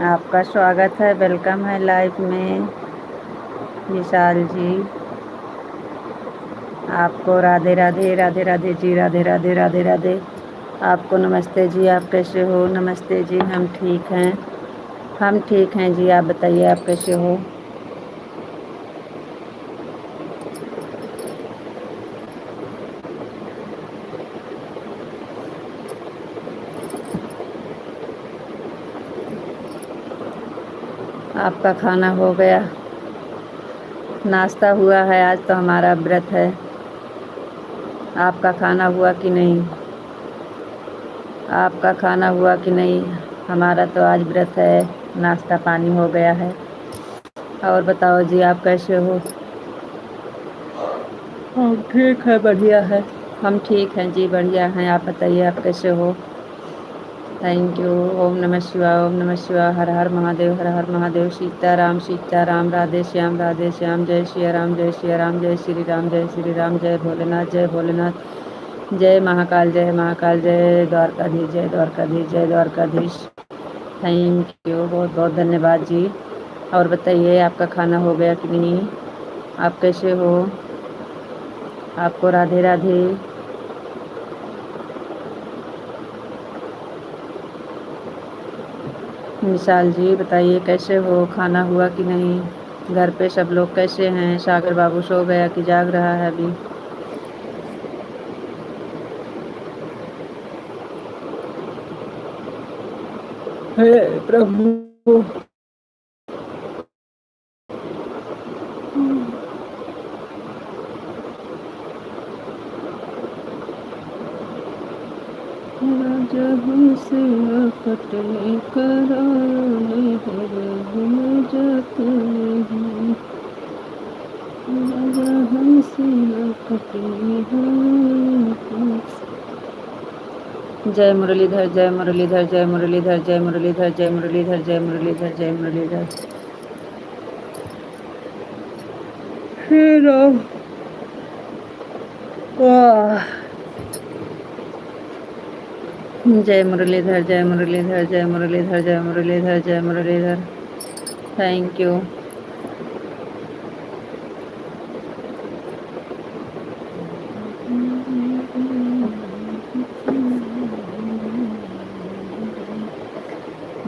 आपका स्वागत है, वेलकम है लाइव में विशाल जी। आपको राधे राधे, राधे राधे जी, राधे राधे, राधे राधे। आपको नमस्ते जी, आप कैसे हो? नमस्ते जी, हम ठीक हैं, हम ठीक हैं जी। आप बताइए, आप कैसे हो? आपका खाना हो गया? नाश्ता हुआ है, आज तो हमारा व्रत है। आपका खाना हुआ कि नहीं? आपका खाना हुआ कि नहीं? हमारा तो आज व्रत है, नाश्ता पानी हो गया है। और बताओ जी, आप कैसे हो? हम ठीक है, बढ़िया है। हम ठीक हैं जी, बढ़िया हैं। आप बताइए, आप कैसे हो? Thank you. ओम नमः शिवाय, ओम नमः शिवाय। हर हर महादेव, हर हर महादेव। सीताराम सीताराम, राधे श्याम राधे श्याम। जय श्री राम, जय श्री राम, जय श्री राम, जय श्री राम। जय भोलेनाथ, जय भोलेनाथ। जय महाकाल, जय महाकाल। जय द्वारकाधीश, जय द्वारकाधीश, जय द्वारकाधीश। थैंक यू, बहुत बहुत धन्यवाद जी। और बताइए, आपका खाना हो गया कि नहीं? आप कैसे हो? आपको राधे राधे। विशाल जी, बताइए कैसे हो? खाना हुआ कि नहीं? घर पे सब लोग कैसे हैं? सागर बाबू सो गया कि जाग रहा है अभी? हे प्रभु। राजा हमसे कटने कराने हम जाते नहीं। राजा हमसे कटने। जय मुरलीधर, जय मुरलीधर, जय मुरलीधर, जय मुरलीधर, जय मुरलीधर, जय मुरलीधर, जय मुरलीधर। हे राम। वाह। जय मुरलीधर, जय मुरलीधर, जय मुरलीधर, जय मुरलीधर, जय मुरलीधर। Thank you.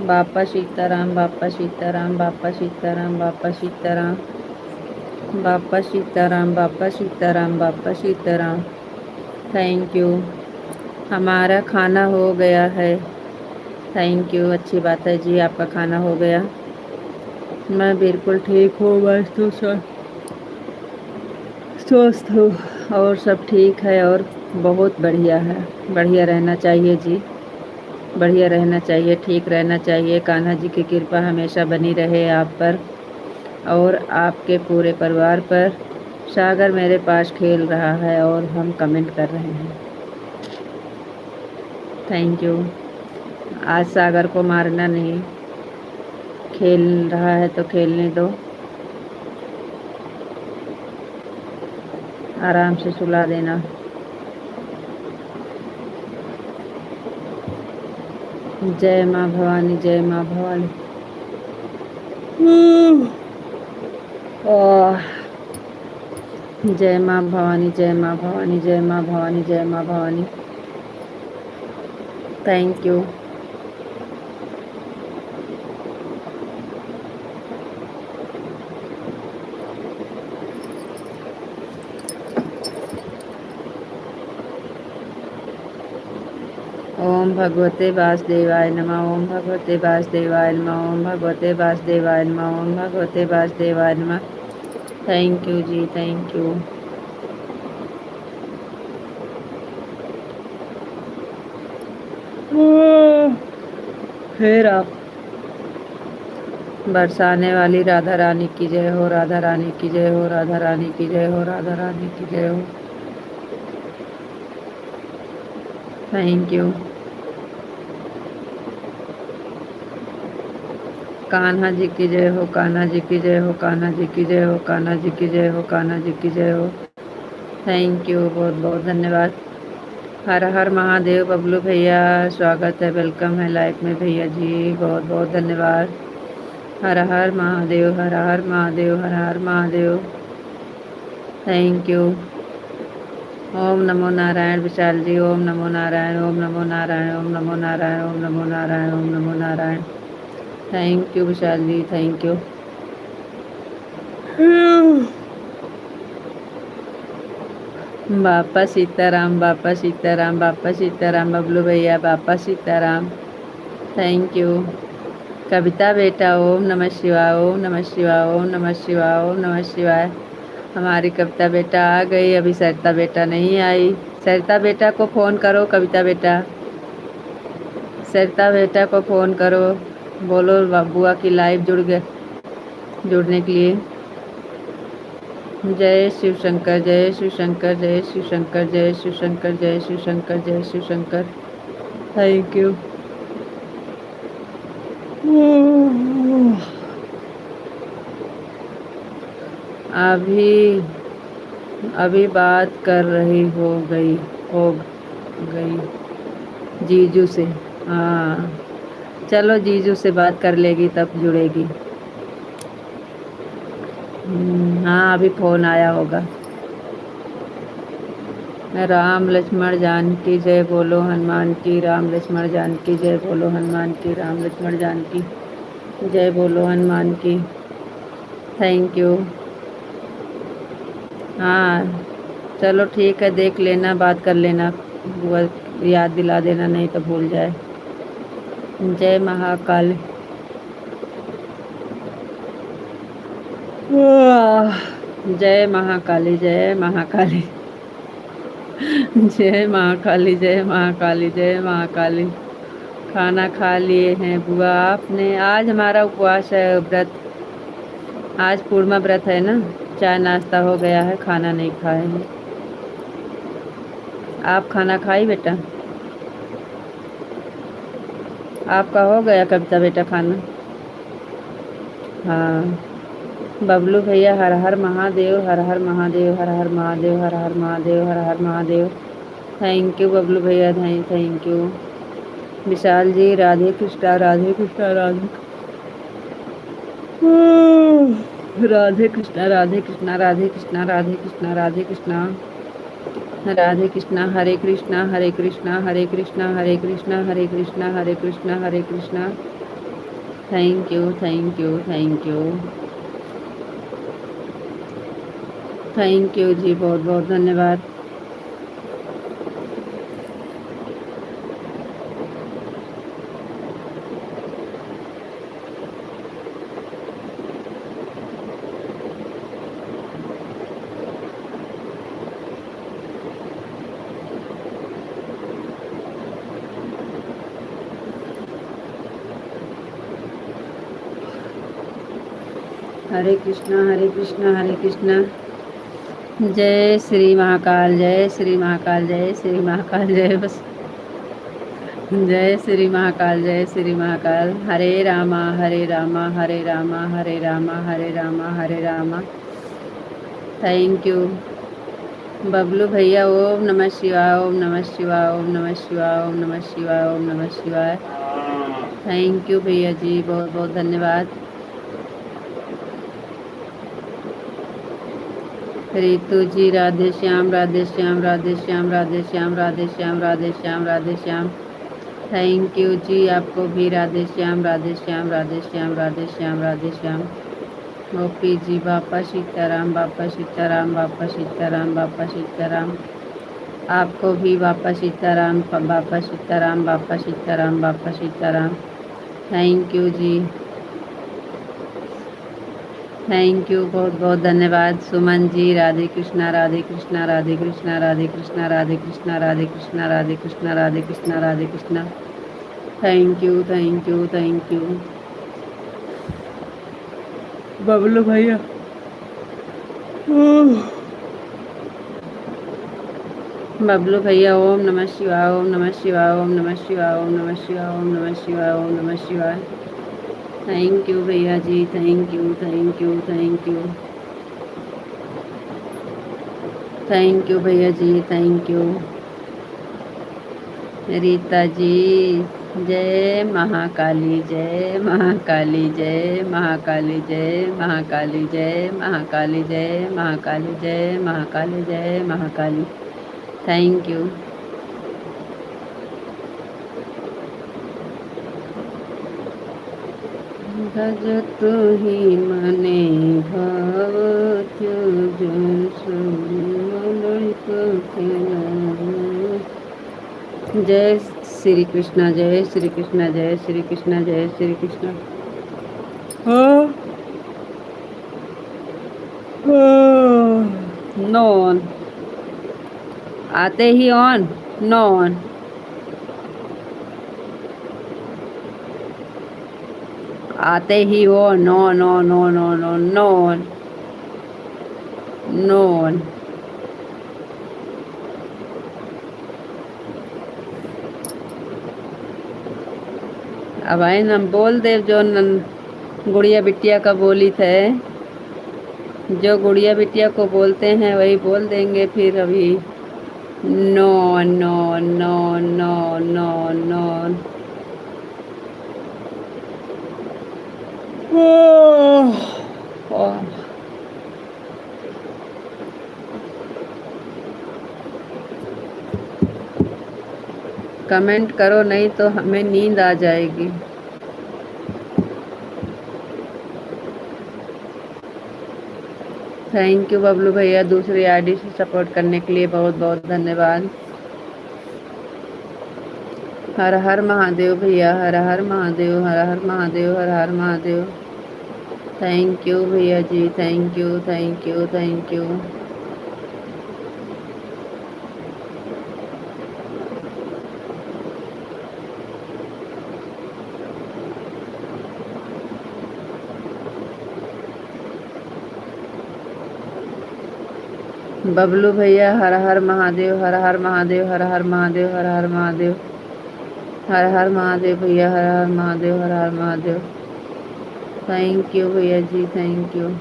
बापा सीताराम, बापा सीताराम, बापा सीताराम, बापा सीताराम, बापा सीताराम, बापा सीताराम, बापा सीताराम। Thank you. हमारा खाना हो गया है। थैंक यू, अच्छी बात है जी, आपका खाना हो गया। मैं बिल्कुल ठीक हूँ, बस तो स्वस्थ हूँ और सब ठीक है और बहुत बढ़िया है। बढ़िया रहना चाहिए जी, बढ़िया रहना चाहिए, ठीक रहना चाहिए। कान्हा जी की कृपा हमेशा बनी रहे आप पर और आपके पूरे परिवार पर। सागर मेरे पास खेल रहा है और हम कमेंट कर रहे हैं। Thank you. आज सागर को मारना नहीं, खेल रहा है तो खेलने दो, आराम से सुला देना। जय माँ भवानी, जय माँ भवानी। आह, जय माँ भवानी, जय माँ भवानी, जय माँ भवानी, जय माँ भवानी। Thank you. ओम भगवते वासुदेवाय नमः, ओम भगवते वासुदेवाय नमः, ओम भगवते वासुदेवाय नमः, ओम भगवते वासुदेवाय नमः। Thank you ji, thank you. फिर आप बरसाने वाली राधा रानी की जय हो, राधा रानी की जय हो, राधा रानी की जय हो, राधा रानी की जय हो। Thank you. कान्हा जी की जय हो, कान्हा जी की जय हो, कान्हा जी की जय हो, कान्हा जी की जय हो, कान्हा जी की जय हो। थैंक यू, बहुत बहुत धन्यवाद। हर हर महादेव बबलू भैया, स्वागत है, वेलकम है लाइफ में भैया जी, बहुत बहुत धन्यवाद। हर हर महादेव, हर हर महादेव, हर हर महादेव। Thank you. ओम नमो नारायण विशाल जी, ओम नमो नारायण, ओम नमो नारायण, ओम नमो नारायण, ओम नमो नारायण, ओम नमो Narayan. Thank you Vishal ji, thank you. बापा सीताराम, बापा सीताराम, बापा सीताराम बबलू भैया, बापा सीताराम। Thank you. कविता बेटा, ओम नमः शिवाय, ओम नमः शिवाय, ओम नमः शिवाय, ओम नमः शिवाय। हमारी कविता बेटा आ गई, अभी सरिता बेटा नहीं आई। सरिता बेटा को फ़ोन करो, कविता बेटा, सरिता बेटा को फ़ोन करो, बोलो बुआ की लाइव जुड़ने के लिए। जय शिव शंकर, जय शिव शंकर, जय शिव शंकर, जय शिव शंकर, जय शिव शंकर, जय शिव शंकर। Thank you. अभी अभी बात कर रही हो गई जीजू से। हाँ, चलो जीजू से बात कर लेगी तब जुड़ेगी। हाँ, अभी फ़ोन आया होगा। राम लक्ष्मण जानकी जय बोलो हनुमान की, राम लक्ष्मण जानकी जय बोलो हनुमान की, राम लक्ष्मण जानकी जय बोलो हनुमान की। Thank you. हाँ, चलो ठीक है, देख लेना, बात कर लेना, वो याद दिला देना, नहीं तो भूल जाए। जय महाकाल। जय महाकाली, जय महाकाली, जय महाकाली, जय महाकाली, जय महाकाली। खाना खा लिए हैं बुआ आपने? आज हमारा उपवास है, व्रत, आज पूर्णिमा व्रत है ना। चाय नाश्ता हो गया है, खाना नहीं खाए हैं। आप खाना खाई बेटा? आपका हो गया कविता बेटा खाना? हाँ। बबलू भैया, हर हर महादेव, हर हर महादेव, हर हर महादेव, हर हर महादेव, हर हर महादेव। थैंक यू बबलू भैया, thank you. Vishal ji, Radhe Krishna, Radhe Krishna, Radhe Krishna, Radhe Krishna, Radhe Krishna, Radhe Krishna, Radhe Krishna, Radhe Krishna, Hare Krishna, Hare Krishna, Hare Krishna, Hare Krishna, Hare Krishna, Hare Krishna, Hare Krishna. Thank you, thank you, thank you, thank you जी, बहुत बहुत धन्यवाद। हरे कृष्णा, हरे कृष्णा, हरे कृष्णा। जय श्री महाकाल, जय श्री महाकाल, जय श्री महाकाल, जय बस, जय श्री महाकाल, जय श्री महाकाल। हरे रामा, हरे रामा, हरे रामा, हरे रामा, हरे रामा, हरे रामा। थैंक यू बबलू भैया, ओम नमः शिवाय, ओम नमः शिवाय, ओम नमः शिवाय, ओम नमः शिवाय, ओम नमः शिवाय। थैंक यू भैया जी, बहुत बहुत धन्यवाद। रितु जी, राधे श्याम, राधे श्याम, राधे श्याम, राधे श्याम, राधे श्याम, राधे श्याम, राधे श्याम। थैंक यू जी, आपको भी राधे श्याम, राधे श्याम, राधे श्याम, राधे श्याम, राधे श्याम। गोपी जी, बापा सीताराम, बापा सीताराम, बापा सीताराम, बापा सीताराम। आपको भी बापा Sitaram, Bapa Sitaram, Bapa Sitaram, Bapa Sitaram. Thank you ji, thank you, बहुत बहुत धन्यवाद। Suman ji, Radhe Krishna, Radhe Krishna, Radhe Krishna, Radhe Krishna, Radhe Krishna, Radhe Krishna, Radhe Krishna, Radhe Krishna, Radhe Krishna. Thank you, thank you, thank you Bablu भैया। बबलू भैया, ओम नमः शिवाय, ओम नमः शिवाय, ओम नमः शिवाय, ओम नमः शिवाय, ओम नमः शिवाय, ओम नमः शिवाय। थैंक यू भैया जी, thank you, thank you, thank you, thank you भैया जी, थैंक यू। रीता जी, जय महाकाली, जय महाकाली, जय महाकाली, जय महाकाली, जय महाकाली, जय महाकाली, जय महाकाली, जय महाकाली। Thank you. भजतु हि मने जय श्री कृष्ण, जय श्री कृष्ण, जय श्री कृष्ण, जय श्री कृष्ण। नो ऑन, आते ही ऑन, नो ऑन, आते ही हो, no no no no no no on, no on. अब आए हम बोल दे जो गुड़िया बिटिया का बोली थे, जो गुड़िया बिटिया को बोलते हैं वही बोल देंगे फिर अभी। No no no no no no. Comment करो नहीं तो हमें नींद आ जाएगी। थैंक यू बबलू भैया, दूसरी आईडी से सपोर्ट करने के लिए बहुत बहुत धन्यवाद। हर हर महादेव भैया, हर हर महादेव, हर हर महादेव, हर हर महादेव। थैंक यू भैया जी, thank you, thank you, thank you. Bablu भैया, हर हर महादेव, हर हर महादेव, हर हर महादेव, हर हर महादेव, हर हर महादेव भैया, हर हर महादेव, हर हर महादेव। थैंक यू भैया जी, थैंक यू।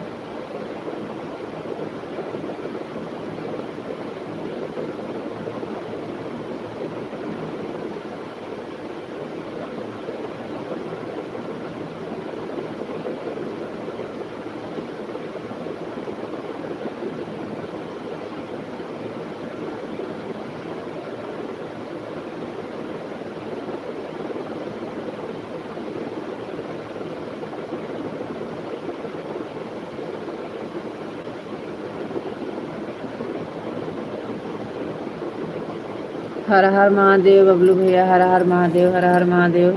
हर हर महादेव बबलू भैया, हर हर महादेव, हर हर महादेव।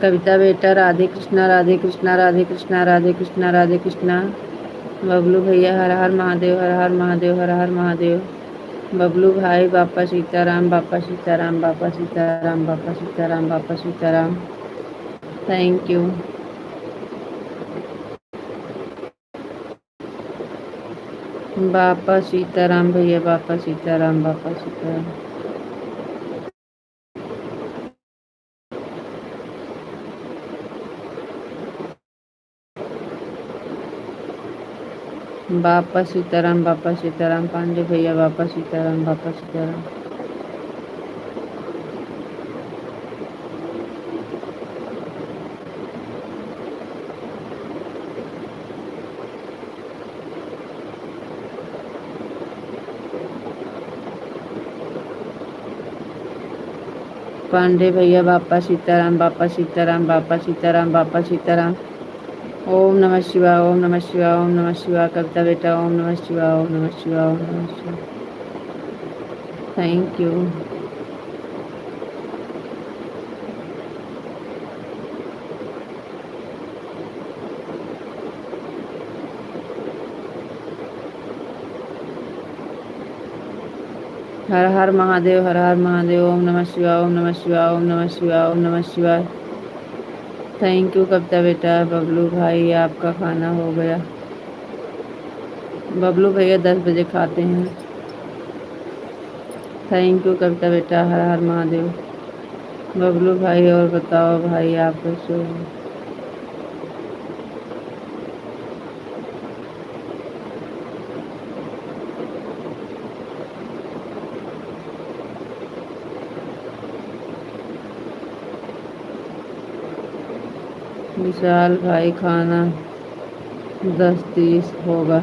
कविता बेटा, राधे कृष्णा, राधे कृष्णा, राधे कृष्णा, राधे कृष्णा, राधे कृष्णा। बबलू भैया, हर हर महादेव, हर हर महादेव, हर हर महादेव। बबलू भाई, बापा सीताराम, बापा सीताराम, बापा सीताराम, बापा सीताराम, बापा सीताराम। Thank you. बापा सीताराम भैया, बापा सीताराम, बापा सीताराम। बापा सीताराम, बापा सीताराम। पांडे भैया, बापा सीताराम, बापा सीताराम। पांडे भैया, बापा सीताराम, बापा सीताराम, बापा सीताराम, बापा सीताराम। ओम नमः शिवाय, ओम नमः शिवाय, ओम नमः शिवाय। कविता बेटा, ओम नमः शिवाय, ओम नमः शिवाय, ओम नमः शिवाय। Thank you. हर हर महादेव, हर हर महादेव। ओम नमः शिवाय, ओम नमः शिवाय, ओम नमः शिवाय, ओम नमः शिवाय। थैंक यू कविता बेटा। बबलू भाई, आपका खाना हो गया? बबलू भैया 10 बजे खाते हैं। थैंक यू कविता बेटा, हर हर महादेव। बबलू भाई, और बताओ भाई आप कैसे हो? विशाल भाई खाना 10:30 होगा।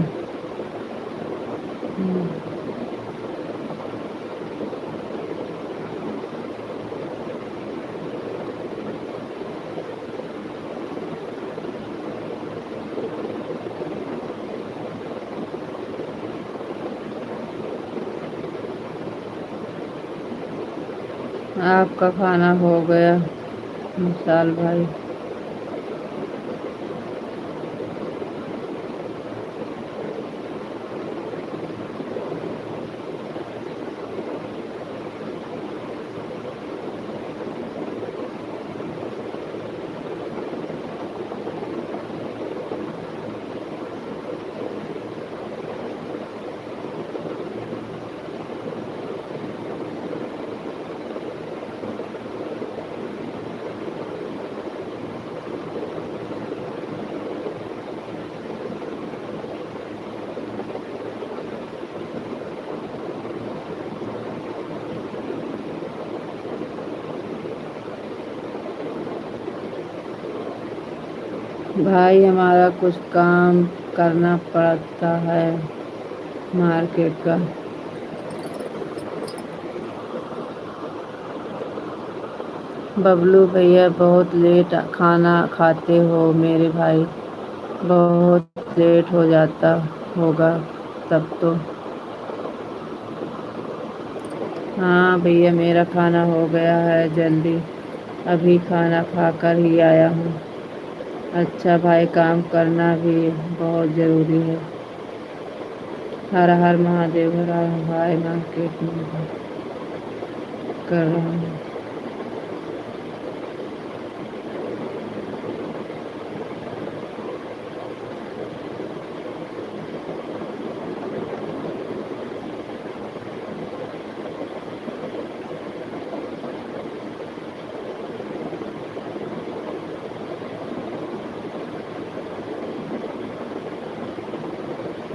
आपका खाना हो गया विशाल भाई? भाई हमारा कुछ काम करना पड़ता है मार्केट का। बबलू भैया बहुत लेट खाना खाते हो मेरे भाई, बहुत लेट हो जाता होगा तब तो। हाँ भैया मेरा खाना हो गया है जल्दी, अभी खाना खाकर ही आया हूँ। अच्छा भाई काम करना भी बहुत ज़रूरी है। हर हर महादेव, हर हर भाई मार्केट में कर रहा हूँ।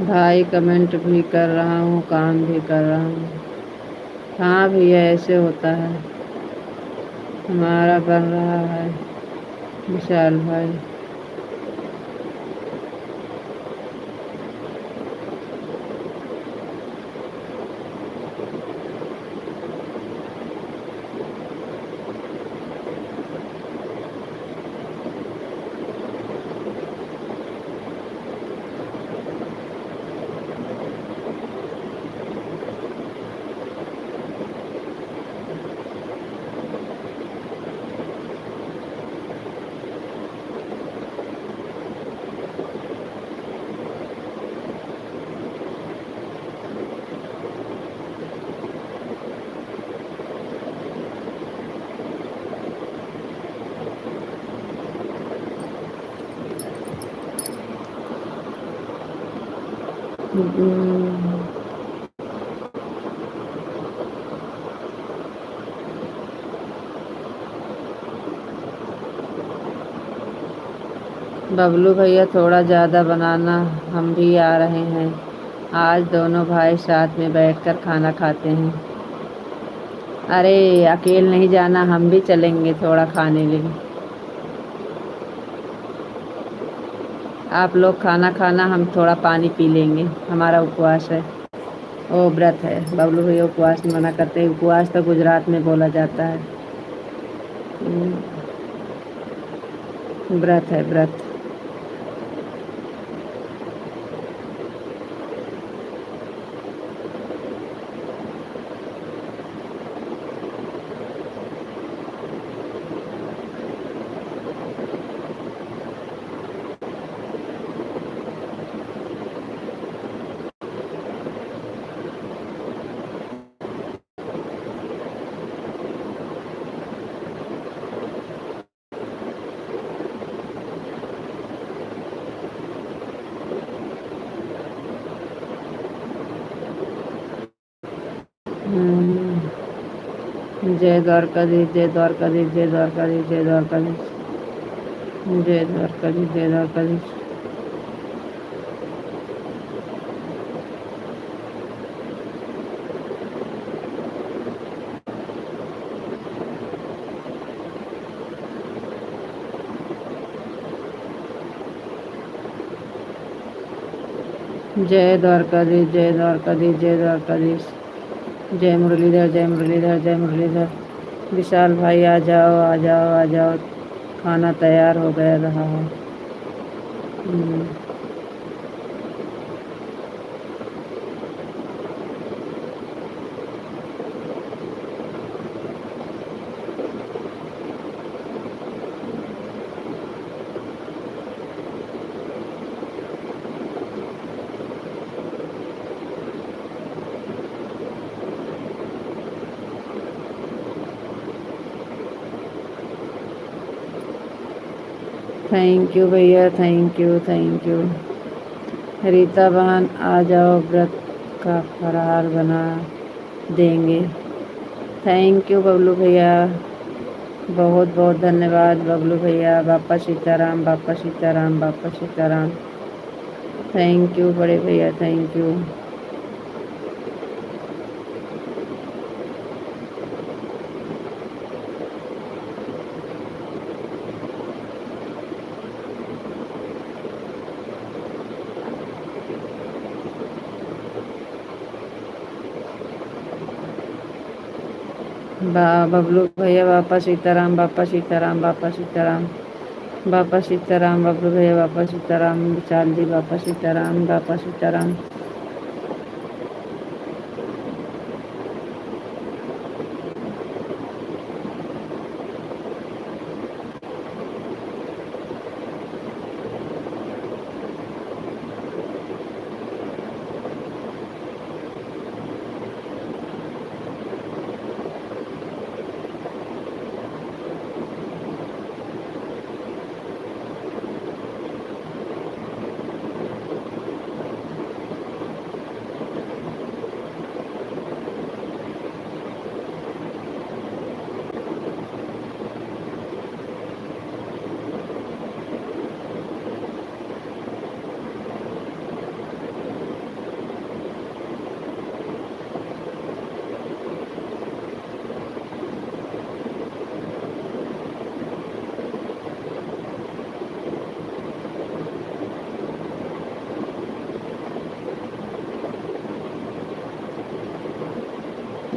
भाई कमेंट भी कर रहा हूँ, काम भी कर रहा हूँ। हाँ भैया ऐसे होता है। हमारा बन रहा है विशाल भाई। बबलू भैया थोड़ा ज़्यादा बनाना, हम भी आ रहे हैं। आज दोनों भाई साथ में बैठकर खाना खाते हैं। अरे अकेले नहीं जाना, हम भी चलेंगे थोड़ा खाने लिए। आप लोग खाना खाना, हम थोड़ा पानी पी लेंगे, हमारा उपवास है। ओ व्रत है, बबलू भैया उपवास मना करते हैं। उपवास तो गुजरात में बोला जाता है। व्रत है व्रत। जय द्वारकाधीश, जय द्वारकाधीश, जय द्वारकाधीश, जय द्वारकाधीश, जय द्वारकाधीश, जय द्वारकाधीश। जय द्वारकाधीश, जय द्वारकाधीश, जय द्वारकाधीश। जय मुरलीधर, जय मुरलीधर, जय मुरलीधर। विशाल भाई आ जाओ, आ जाओ, आ जाओ। खाना तैयार हो गया रहा है। थैंक यू भैया, thank you, thank you. Rita बहन आ जाओ, व्रत का फरार बना देंगे। थैंक यू बबलू भैया, बहुत बहुत धन्यवाद बबलू भैया। बापा सीताराम, बापा सीताराम, बापा सीताराम। थैंक यू बड़े भैया, थैंक यू। बबलू भैया बापा सीताराम, बापा सीताराम, बापा सीताराम, बापा सीताराम। बबलू भैया बापा सीताराम। विशाल जी बापा सीताराम, बापा सीताराम।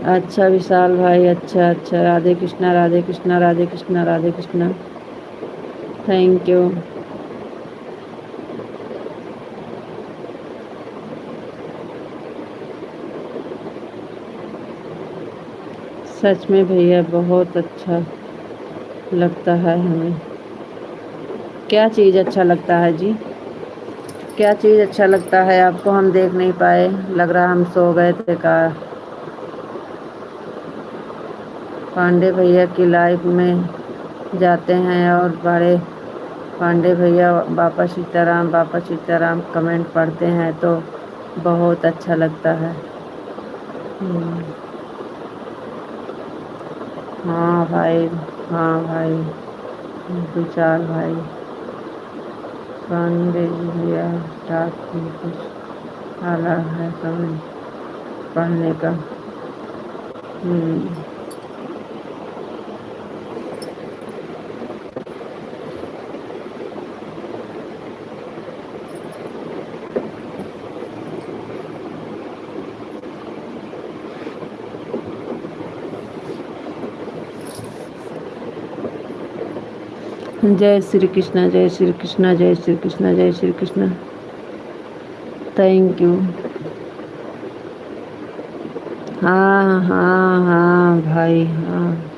अच्छा विशाल भाई, अच्छा अच्छा। राधे कृष्णा, राधे कृष्णा, राधे कृष्णा, राधे कृष्णा। Thank you. सच में भैया बहुत अच्छा लगता है हमें। क्या चीज़ अच्छा लगता है जी? क्या चीज़ अच्छा लगता है आपको? हम देख नहीं पाए, लग रहा हम सो गए थे का। पांडे भैया की लाइफ में जाते हैं और बड़े पांडे भैया बापा सीताराम, बापा सीताराम कमेंट पढ़ते हैं तो बहुत अच्छा लगता है। हाँ भाई, हाँ भाई। विशाल भाई पांडे भैया स्टाफ में कुछ अलग है कमेंट पढ़ने का। जय श्री कृष्णा, जय श्री कृष्णा, जय श्री कृष्णा, जय श्री कृष्णा। Thank you. हाँ हाँ हाँ भाई, हाँ।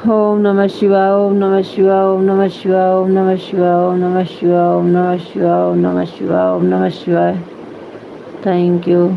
ओम नमः शिवाय, ओम नमः शिवाय, ओम नमः शिवाय, ओम नमः शिवाय, ओम नमः शिवाय, ओम नमः शिवाय, ओम नमः शिवाय, ओम नमः शिवाय। Thank you.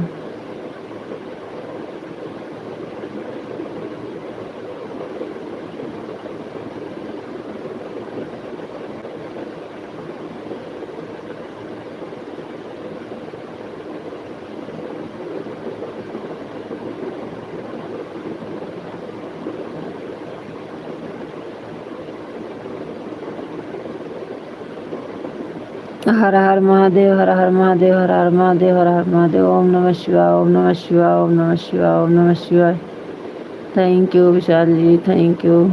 हर हर महादेव, हर हर महादेव, हर हर महादेव, हर हर महादेव। ओम नमः शिवाय, ओम नमः शिवाय, ओम नमः शिवाय, ओम नमः शिवाय। Thank you Vishal ji, thank you.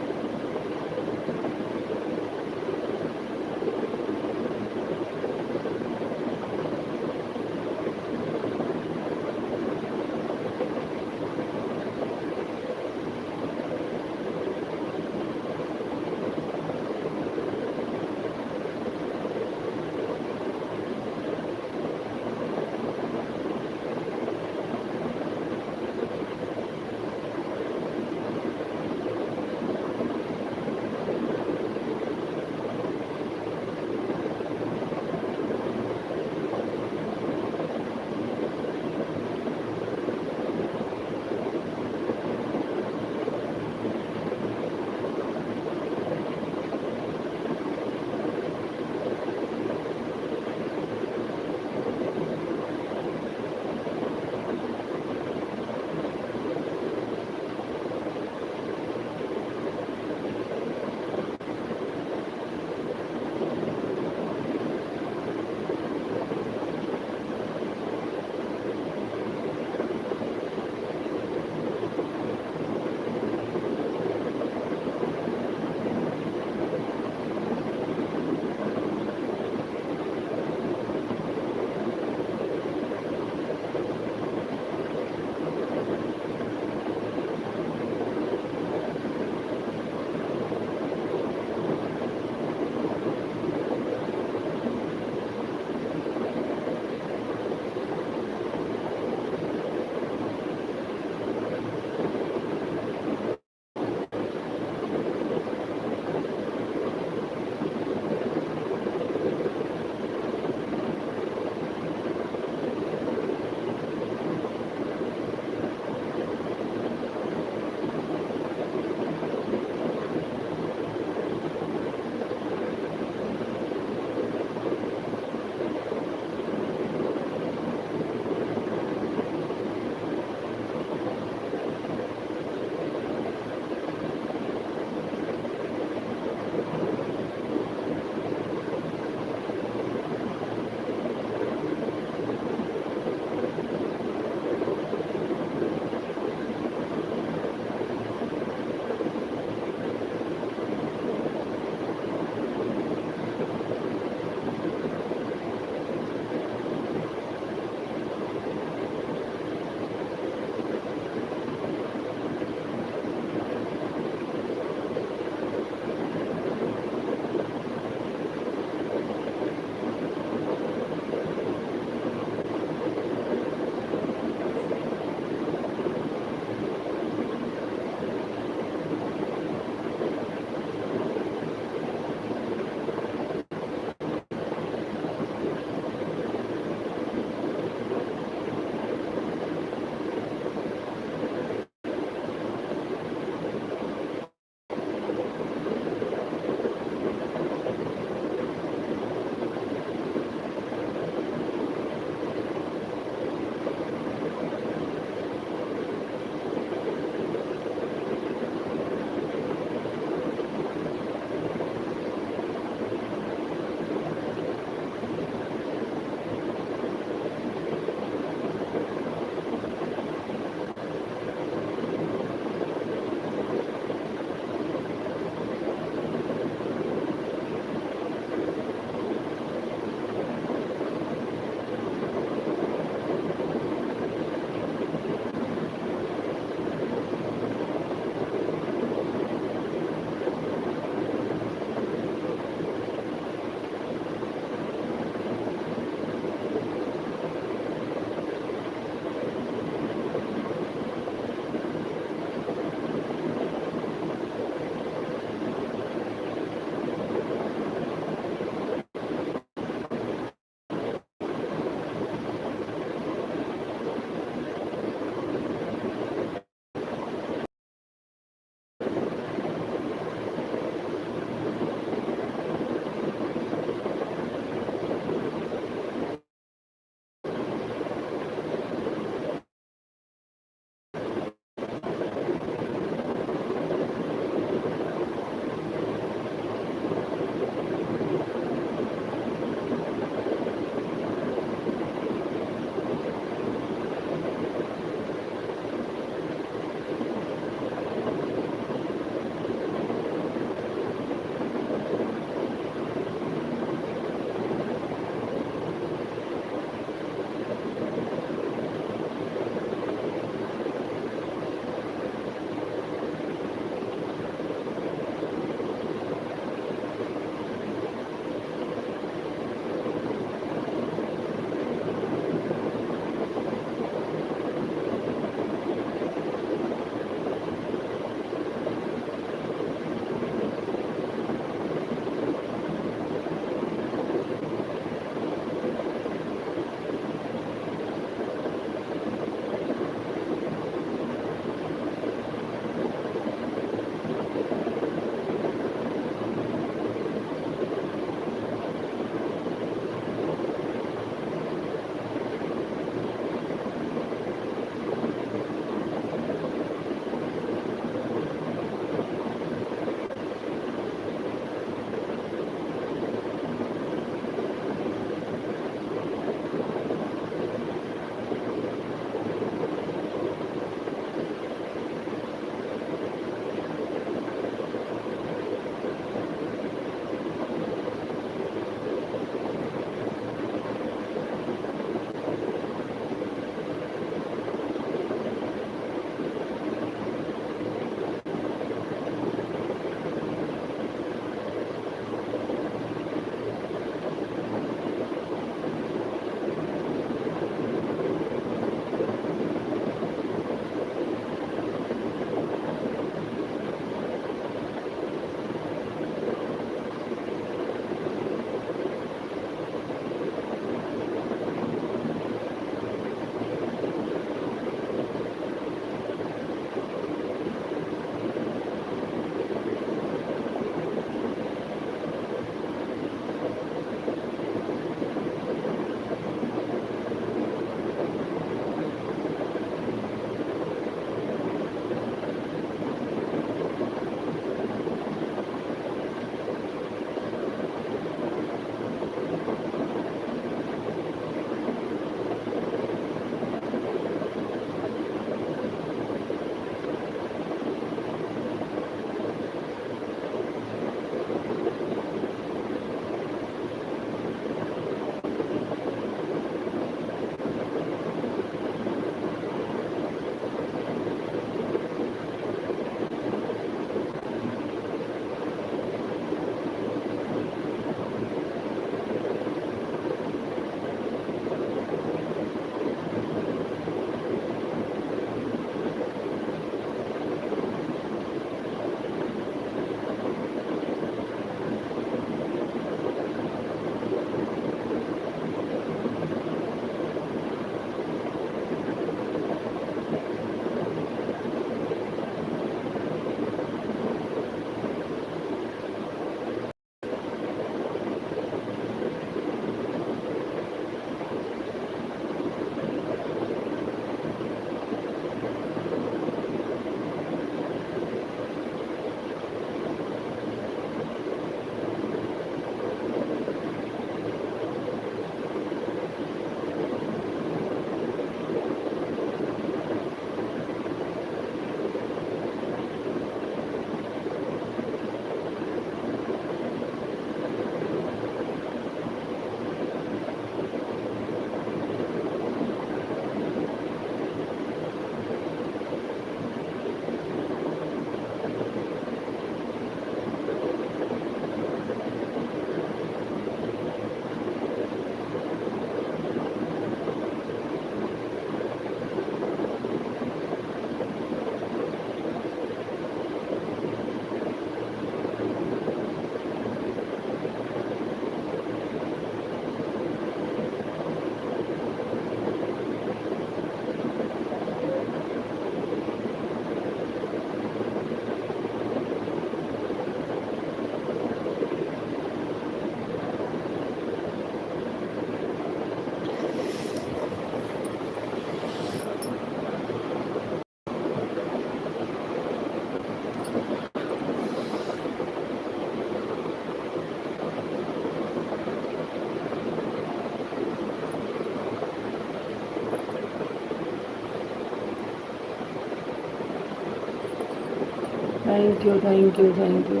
Thank you, thank you, thank you.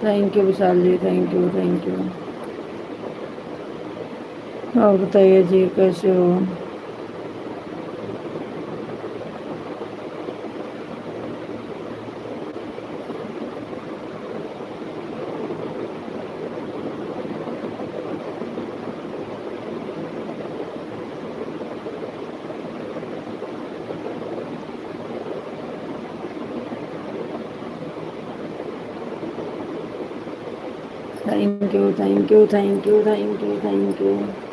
Thank you Vishal ji, thank you, thank you. और बताइए जी कैसे हो? Thank you, thank you, thank you, thank you, thank you.